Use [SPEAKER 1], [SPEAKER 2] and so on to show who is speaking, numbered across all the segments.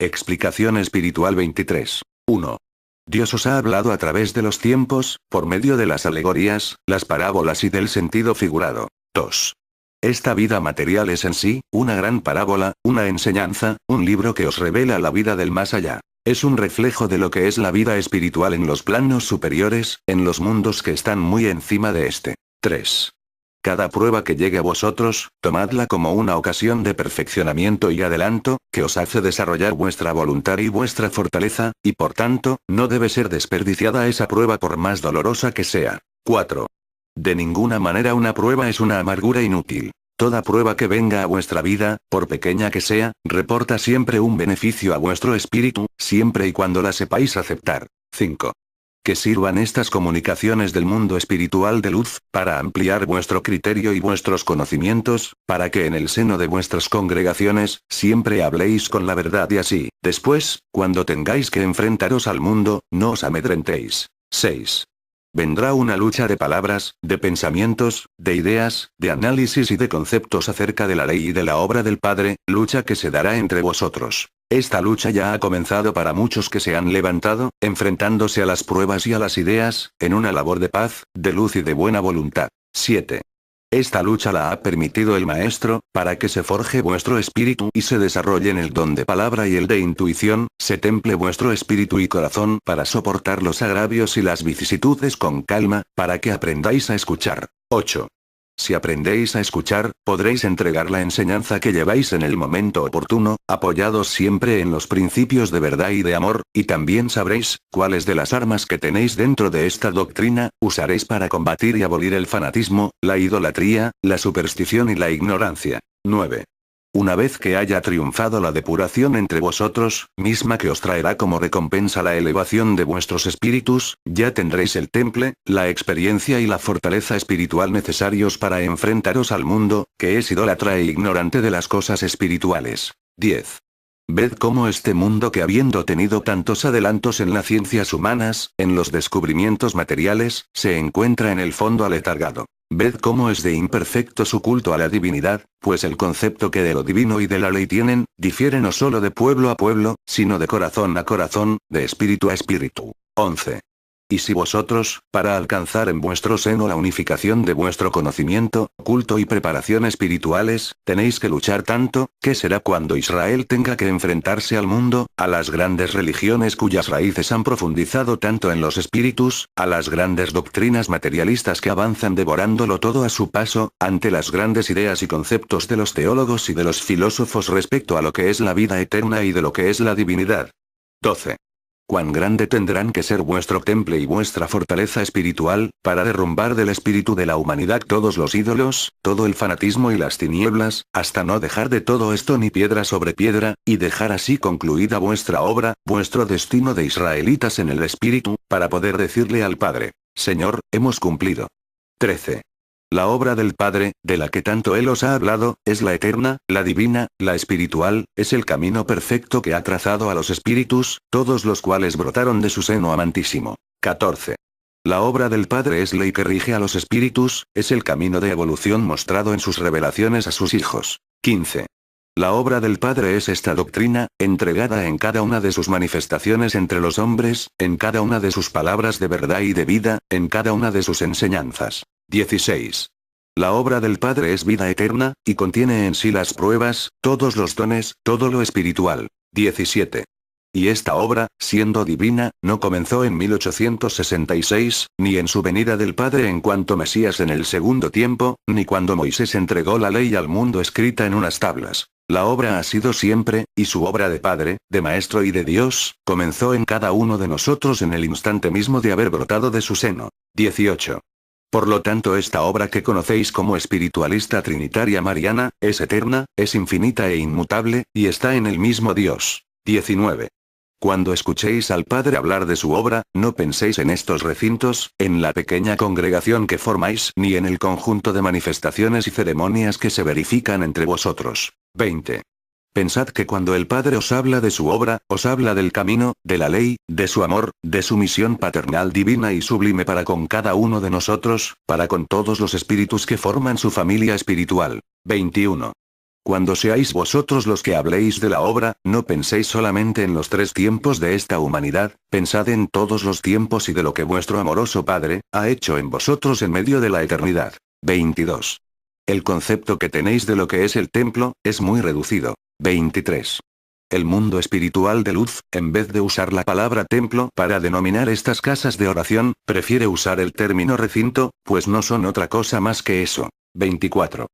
[SPEAKER 1] Explicación espiritual 23. 1. Dios os ha hablado a través de los tiempos, por medio de las alegorías, las parábolas y del sentido figurado. 2. Esta vida material es en sí, una gran parábola, una enseñanza, un libro que os revela la vida del más allá. Es un reflejo de lo que es la vida espiritual en los planos superiores, en los mundos que están muy encima de este. 3. Cada prueba que llegue a vosotros, tomadla como una ocasión de perfeccionamiento y adelanto, que os hace desarrollar vuestra voluntad y vuestra fortaleza, y por tanto, no debe ser desperdiciada esa prueba por más dolorosa que sea. 4. De ninguna manera una prueba es una amargura inútil. Toda prueba que venga a vuestra vida, por pequeña que sea, reporta siempre un beneficio a vuestro espíritu, siempre y cuando la sepáis aceptar. 5. Que sirvan estas comunicaciones del mundo espiritual de luz, para ampliar vuestro criterio y vuestros conocimientos, para que en el seno de vuestras congregaciones, siempre habléis con la verdad y así, después, cuando tengáis que enfrentaros al mundo, no os amedrentéis. 6. Vendrá una lucha de palabras, de pensamientos, de ideas, de análisis y de conceptos acerca de la ley y de la obra del Padre, lucha que se dará entre vosotros. Esta lucha ya ha comenzado para muchos que se han levantado, enfrentándose a las pruebas y a las ideas, en una labor de paz, de luz y de buena voluntad. 7. Esta lucha la ha permitido el Maestro, para que se forje vuestro espíritu y se desarrollen el don de palabra y el de intuición, se temple vuestro espíritu y corazón para soportar los agravios y las vicisitudes con calma, para que aprendáis a escuchar. 8. Si aprendéis a escuchar, podréis entregar la enseñanza que lleváis en el momento oportuno, apoyados siempre en los principios de verdad y de amor, y también sabréis, cuáles de las armas que tenéis dentro de esta doctrina, usaréis para combatir y abolir el fanatismo, la idolatría, la superstición y la ignorancia. 9. Una vez que haya triunfado la depuración entre vosotros, misma que os traerá como recompensa la elevación de vuestros espíritus, ya tendréis el temple, la experiencia y la fortaleza espiritual necesarios para enfrentaros al mundo, que es idólatra e ignorante de las cosas espirituales. 10. Ved cómo este mundo que habiendo tenido tantos adelantos en las ciencias humanas, en los descubrimientos materiales, se encuentra en el fondo aletargado. Ved cómo es de imperfecto su culto a la divinidad, pues el concepto que de lo divino y de la ley tienen, difiere no solo de pueblo a pueblo, sino de corazón a corazón, de espíritu a espíritu. 11. Y si vosotros, para alcanzar en vuestro seno la unificación de vuestro conocimiento, culto y preparación espirituales, tenéis que luchar tanto, ¿qué será cuando Israel tenga que enfrentarse al mundo, a las grandes religiones cuyas raíces han profundizado tanto en los espíritus, a las grandes doctrinas materialistas que avanzan devorándolo todo a su paso, ante las grandes ideas y conceptos de los teólogos y de los filósofos respecto a lo que es la vida eterna y de lo que es la divinidad? 12. Cuán grande tendrán que ser vuestro temple y vuestra fortaleza espiritual, para derrumbar del espíritu de la humanidad todos los ídolos, todo el fanatismo y las tinieblas, hasta no dejar de todo esto ni piedra sobre piedra, y dejar así concluida vuestra obra, vuestro destino de israelitas en el espíritu, para poder decirle al Padre: Señor, hemos cumplido. 13. La obra del Padre, de la que tanto Él os ha hablado, es la eterna, la divina, la espiritual, es el camino perfecto que ha trazado a los espíritus, todos los cuales brotaron de su seno amantísimo. 14. La obra del Padre es ley que rige a los espíritus, es el camino de evolución mostrado en sus revelaciones a sus hijos. 15. La obra del Padre es esta doctrina, entregada en cada una de sus manifestaciones entre los hombres, en cada una de sus palabras de verdad y de vida, en cada una de sus enseñanzas. 16. La obra del Padre es vida eterna, y contiene en sí las pruebas, todos los dones, todo lo espiritual. 17. Y esta obra, siendo divina, no comenzó en 1866, ni en su venida del Padre en cuanto Mesías en el segundo tiempo, ni cuando Moisés entregó la ley al mundo escrita en unas tablas. La obra ha sido siempre, y su obra de Padre, de Maestro y de Dios, comenzó en cada uno de nosotros en el instante mismo de haber brotado de su seno. 18. Por lo tanto, esta obra que conocéis como espiritualista trinitaria mariana, es eterna, es infinita e inmutable, y está en el mismo Dios. 19. Cuando escuchéis al Padre hablar de su obra, no penséis en estos recintos, en la pequeña congregación que formáis, ni en el conjunto de manifestaciones y ceremonias que se verifican entre vosotros. 20. Pensad que cuando el Padre os habla de su obra, os habla del camino, de la ley, de su amor, de su misión paternal divina y sublime para con cada uno de nosotros, para con todos los espíritus que forman su familia espiritual. 21. Cuando seáis vosotros los que habléis de la obra, no penséis solamente en los 3 tiempos de esta humanidad, pensad en todos los tiempos y de lo que vuestro amoroso Padre ha hecho en vosotros en medio de la eternidad. 22. El concepto que tenéis de lo que es el templo, es muy reducido. 23. El mundo espiritual de luz, en vez de usar la palabra templo para denominar estas casas de oración, prefiere usar el término recinto, pues no son otra cosa más que eso. 24.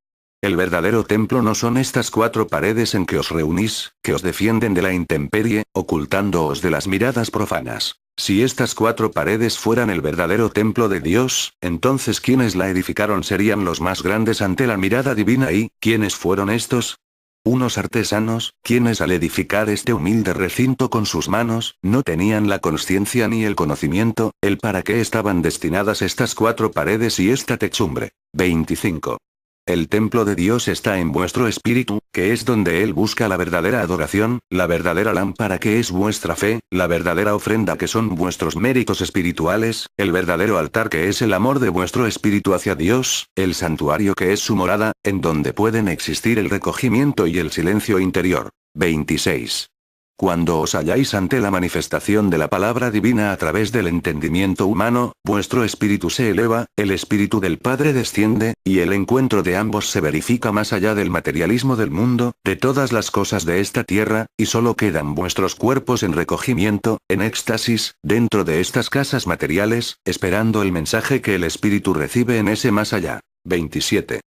[SPEAKER 1] El verdadero templo no son estas 4 paredes en que os reunís, que os defienden de la intemperie, ocultándoos de las miradas profanas. Si estas 4 paredes fueran el verdadero templo de Dios, entonces quienes la edificaron serían los más grandes ante la mirada divina y, ¿quiénes fueron estos? Unos artesanos, quienes al edificar este humilde recinto con sus manos, no tenían la consciencia ni el conocimiento, el para qué estaban destinadas estas 4 paredes y esta techumbre. 25. El templo de Dios está en vuestro espíritu, que es donde Él busca la verdadera adoración, la verdadera lámpara que es vuestra fe, la verdadera ofrenda que son vuestros méritos espirituales, el verdadero altar que es el amor de vuestro espíritu hacia Dios, el santuario que es su morada, en donde pueden existir el recogimiento y el silencio interior. 26. Cuando os halláis ante la manifestación de la palabra divina a través del entendimiento humano, vuestro espíritu se eleva, el espíritu del Padre desciende, y el encuentro de ambos se verifica más allá del materialismo del mundo, de todas las cosas de esta tierra, y solo quedan vuestros cuerpos en recogimiento, en éxtasis, dentro de estas casas materiales, esperando el mensaje que el espíritu recibe en ese más allá. 27.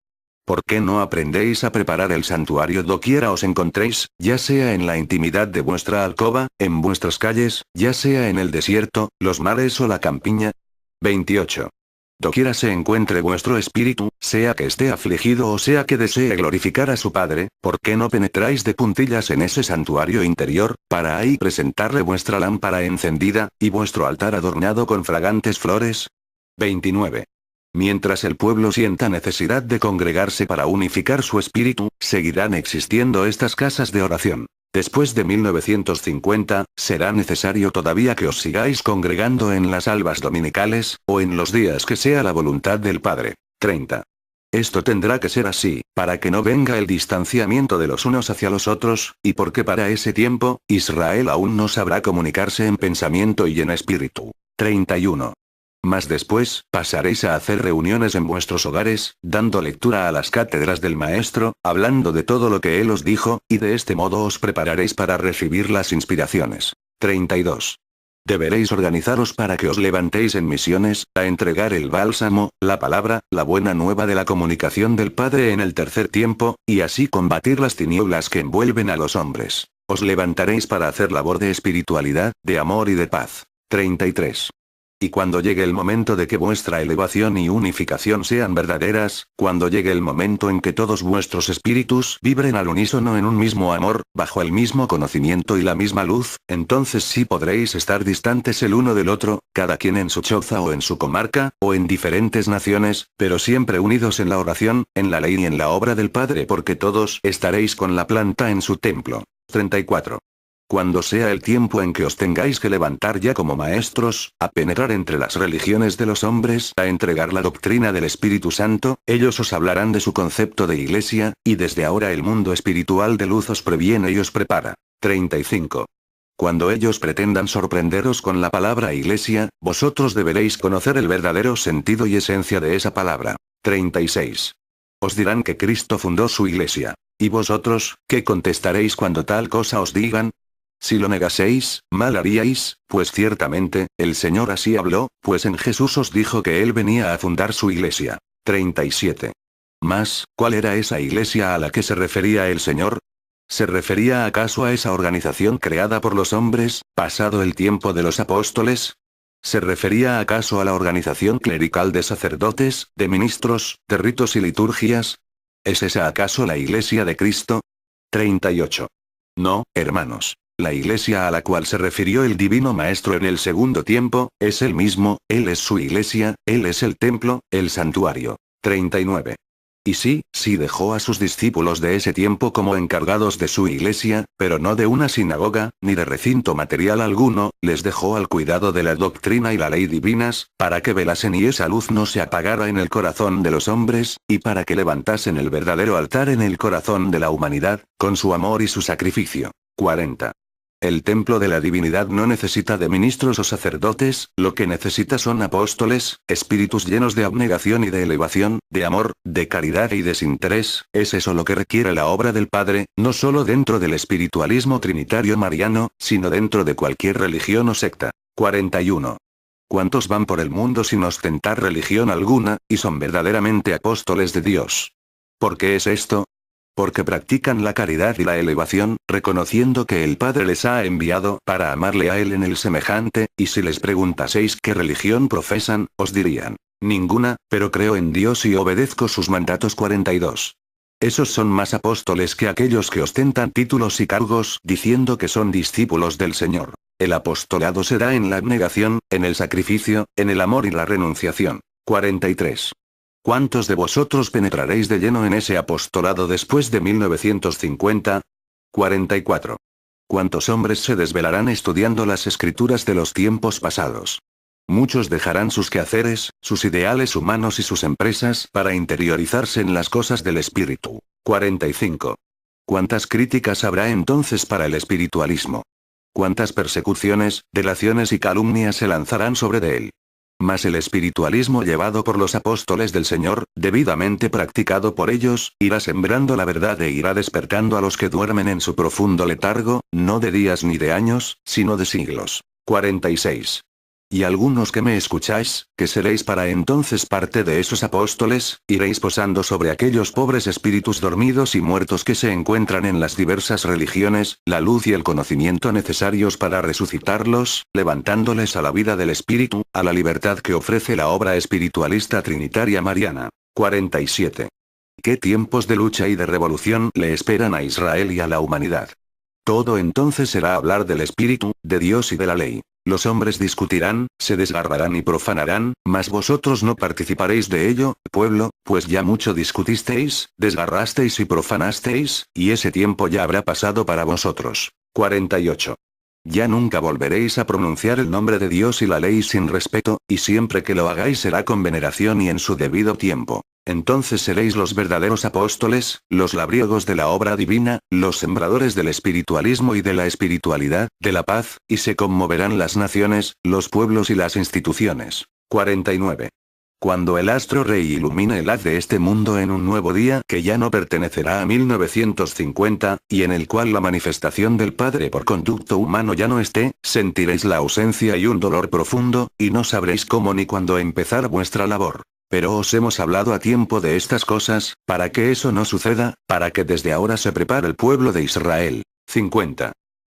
[SPEAKER 1] ¿Por qué no aprendéis a preparar el santuario doquiera os encontréis, ya sea en la intimidad de vuestra alcoba, en vuestras calles, ya sea en el desierto, los mares o la campiña? 28. Doquiera se encuentre vuestro espíritu, sea que esté afligido o sea que desee glorificar a su Padre, ¿por qué no penetráis de puntillas en ese santuario interior, para ahí presentarle vuestra lámpara encendida, y vuestro altar adornado con fragantes flores? 29. Mientras el pueblo sienta necesidad de congregarse para unificar su espíritu, seguirán existiendo estas casas de oración. Después de 1950, será necesario todavía que os sigáis congregando en las albas dominicales, o en los días que sea la voluntad del Padre. 30. Esto tendrá que ser así, para que no venga el distanciamiento de los unos hacia los otros, y porque para ese tiempo, Israel aún no sabrá comunicarse en pensamiento y en espíritu. 31. Mas después, pasaréis a hacer reuniones en vuestros hogares, dando lectura a las cátedras del Maestro, hablando de todo lo que Él os dijo, y de este modo os prepararéis para recibir las inspiraciones. 32. Deberéis organizaros para que os levantéis en misiones, a entregar el bálsamo, la palabra, la buena nueva de la comunicación del Padre en el tercer tiempo, y así combatir las tinieblas que envuelven a los hombres. Os levantaréis para hacer labor de espiritualidad, de amor y de paz. 33. Y cuando llegue el momento de que vuestra elevación y unificación sean verdaderas, cuando llegue el momento en que todos vuestros espíritus vibren al unísono en un mismo amor, bajo el mismo conocimiento y la misma luz, entonces sí podréis estar distantes el uno del otro, cada quien en su choza o en su comarca, o en diferentes naciones, pero siempre unidos en la oración, en la ley y en la obra del Padre, porque todos estaréis con la planta en su templo. 34. Cuando sea el tiempo en que os tengáis que levantar ya como maestros, a penetrar entre las religiones de los hombres, a entregar la doctrina del Espíritu Santo, ellos os hablarán de su concepto de iglesia, y desde ahora el mundo espiritual de luz os previene y os prepara. 35. Cuando ellos pretendan sorprenderos con la palabra iglesia, vosotros deberéis conocer el verdadero sentido y esencia de esa palabra. 36. Os dirán que Cristo fundó su iglesia. ¿Y vosotros, qué contestaréis cuando tal cosa os digan? Si lo negaseis, mal haríais, pues ciertamente, el Señor así habló, pues en Jesús os dijo que Él venía a fundar su iglesia. 37. Mas, ¿cuál era esa iglesia a la que se refería el Señor? ¿Se refería acaso a esa organización creada por los hombres, pasado el tiempo de los apóstoles? ¿Se refería acaso a la organización clerical de sacerdotes, de ministros, de ritos y liturgias? ¿Es esa acaso la iglesia de Cristo? 38. No, hermanos. La iglesia a la cual se refirió el Divino Maestro en el segundo tiempo, es Él mismo, Él es su iglesia, Él es el templo, el santuario. 39. Y sí dejó a sus discípulos de ese tiempo como encargados de su iglesia, pero no de una sinagoga, ni de recinto material alguno, les dejó al cuidado de la doctrina y la ley divinas, para que velasen y esa luz no se apagara en el corazón de los hombres, y para que levantasen el verdadero altar en el corazón de la humanidad, con su amor y su sacrificio. 40. El templo de la divinidad no necesita de ministros o sacerdotes, lo que necesita son apóstoles, espíritus llenos de abnegación y de elevación, de amor, de caridad y desinterés. Es eso lo que requiere la obra del Padre, no solo dentro del espiritualismo trinitario mariano, sino dentro de cualquier religión o secta. 41. ¿Cuántos van por el mundo sin ostentar religión alguna, y son verdaderamente apóstoles de Dios? ¿Por qué es esto? Porque practican la caridad y la elevación, reconociendo que el Padre les ha enviado para amarle a Él en el semejante, y si les preguntaseis qué religión profesan, os dirían, ninguna, pero creo en Dios y obedezco sus mandatos. 42. Esos son más apóstoles que aquellos que ostentan títulos y cargos diciendo que son discípulos del Señor. El apostolado se da en la abnegación, en el sacrificio, en el amor y la renunciación. 43. ¿Cuántos de vosotros penetraréis de lleno en ese apostolado después de 1950? 44. ¿Cuántos hombres se desvelarán estudiando las escrituras de los tiempos pasados? Muchos dejarán sus quehaceres, sus ideales humanos y sus empresas para interiorizarse en las cosas del espíritu. 45. ¿Cuántas críticas habrá entonces para el espiritualismo? ¿Cuántas persecuciones, delaciones y calumnias se lanzarán sobre de él? Mas el espiritualismo llevado por los apóstoles del Señor, debidamente practicado por ellos, irá sembrando la verdad e irá despertando a los que duermen en su profundo letargo, no de días ni de años, sino de siglos. 46. Y algunos que me escucháis, que seréis para entonces parte de esos apóstoles, iréis posando sobre aquellos pobres espíritus dormidos y muertos que se encuentran en las diversas religiones, la luz y el conocimiento necesarios para resucitarlos, levantándoles a la vida del espíritu, a la libertad que ofrece la obra espiritualista trinitaria mariana. 47. ¿Qué tiempos de lucha y de revolución le esperan a Israel y a la humanidad? Todo entonces será hablar del espíritu, de Dios y de la ley. Los hombres discutirán, se desgarrarán y profanarán, mas vosotros no participaréis de ello, pueblo, pues ya mucho discutisteis, desgarrasteis y profanasteis, y ese tiempo ya habrá pasado para vosotros. 48. Ya nunca volveréis a pronunciar el nombre de Dios y la ley sin respeto, y siempre que lo hagáis será con veneración y en su debido tiempo. Entonces seréis los verdaderos apóstoles, los labriegos de la obra divina, los sembradores del espiritualismo y de la espiritualidad, de la paz, y se conmoverán las naciones, los pueblos y las instituciones. 49. Cuando el astro rey ilumine el haz de este mundo en un nuevo día que ya no pertenecerá a 1950, y en el cual la manifestación del Padre por conducto humano ya no esté, sentiréis la ausencia y un dolor profundo, y no sabréis cómo ni cuándo empezar vuestra labor. Pero os hemos hablado a tiempo de estas cosas, para que eso no suceda, para que desde ahora se prepare el pueblo de Israel. 50.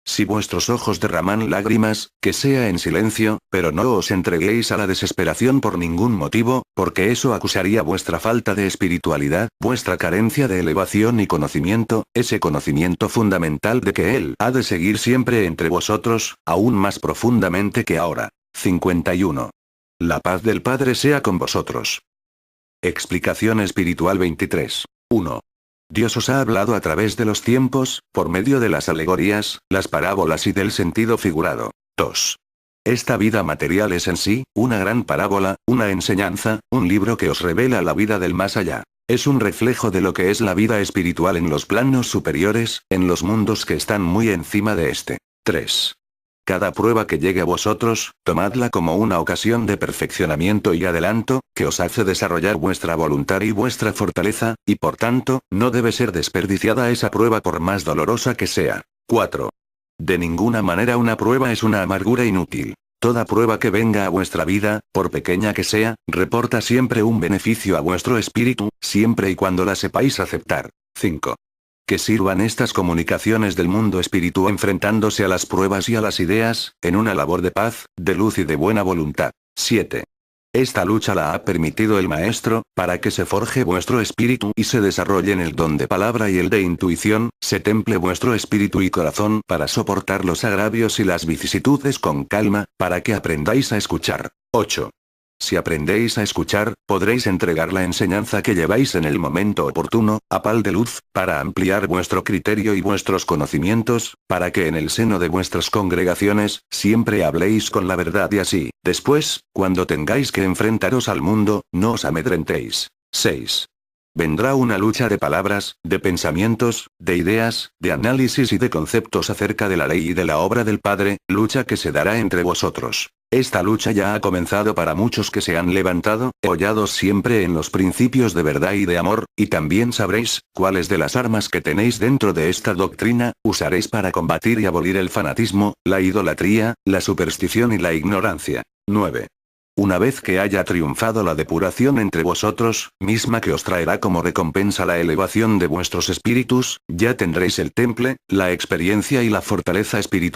[SPEAKER 1] Si vuestros ojos derraman lágrimas, que sea en silencio, pero no os entreguéis a la desesperación por ningún motivo, porque eso acusaría vuestra falta de espiritualidad, vuestra carencia de elevación y conocimiento, ese conocimiento fundamental de que Él ha de seguir siempre entre vosotros, aún más profundamente que ahora. 51. La paz del Padre sea con vosotros. Explicación espiritual 23. 1. Dios os ha hablado a través de los tiempos, por medio de las alegorías, las parábolas y del sentido figurado. 2. Esta vida material es en sí, una gran parábola, una enseñanza, un libro que os revela la vida del más allá. Es un reflejo de lo que es la vida espiritual en los planos superiores, en los mundos que están muy encima de este. 3. Cada prueba que llegue a vosotros, tomadla como una ocasión de perfeccionamiento y adelanto, que os hace desarrollar vuestra voluntad y vuestra fortaleza, y por tanto, no debe ser desperdiciada esa prueba por más dolorosa que sea. 4. De ninguna manera una prueba es una amargura inútil. Toda prueba que venga a vuestra vida, por pequeña que sea, reporta siempre un beneficio a vuestro espíritu, siempre y cuando la sepáis aceptar. 5. Que sirvan estas comunicaciones del mundo espiritual enfrentándose a las pruebas y a las ideas, en una labor de paz, de luz y de buena voluntad. 7. Esta lucha la ha permitido el Maestro, para que se forje vuestro espíritu y se desarrollen el don de palabra y el de intuición, se temple vuestro espíritu y corazón para soportar los agravios y las vicisitudes con calma, para que aprendáis a escuchar. 8. Si aprendéis a escuchar, podréis entregar la enseñanza que lleváis en el momento oportuno, a pal de luz, para ampliar vuestro criterio y vuestros conocimientos, para que en el seno de vuestras congregaciones, siempre habléis con la verdad y así, después, cuando tengáis que enfrentaros al mundo, no os amedrentéis. 6. Vendrá una lucha de palabras, de pensamientos, de ideas, de análisis y de conceptos acerca de la ley y de la obra del Padre, lucha que se dará entre vosotros. Esta lucha ya ha comenzado para muchos que se han levantado, hollados siempre en los principios de verdad y de amor, y también sabréis, cuáles de las armas que tenéis dentro de esta doctrina, usaréis para combatir y abolir el fanatismo, la idolatría, la superstición y la ignorancia. 9. Una vez que haya triunfado la depuración entre vosotros, misma que os traerá como recompensa la elevación de vuestros espíritus, ya tendréis el temple, la experiencia y la fortaleza espiritual